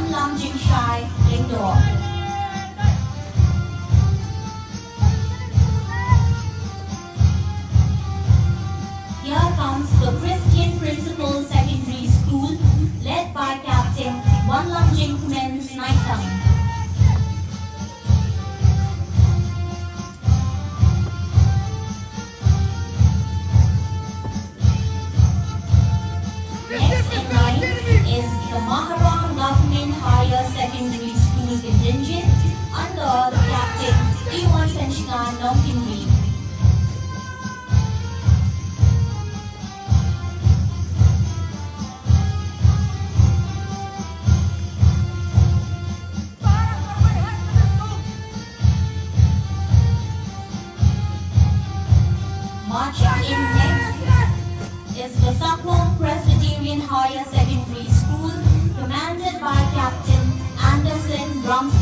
1 lunging shy indoor. Here comes the Christian Principal Secondary School, led by Captain 1 lunging men's night time. Next in line is the Mawkyrwat Government Higher Secondary School contingent under the Captain E1 Penchkan Mawkyrwat. Marching in next is the Sakwong Presbyterian Higher Secondary School, commanded by Captain Anderson Brumson.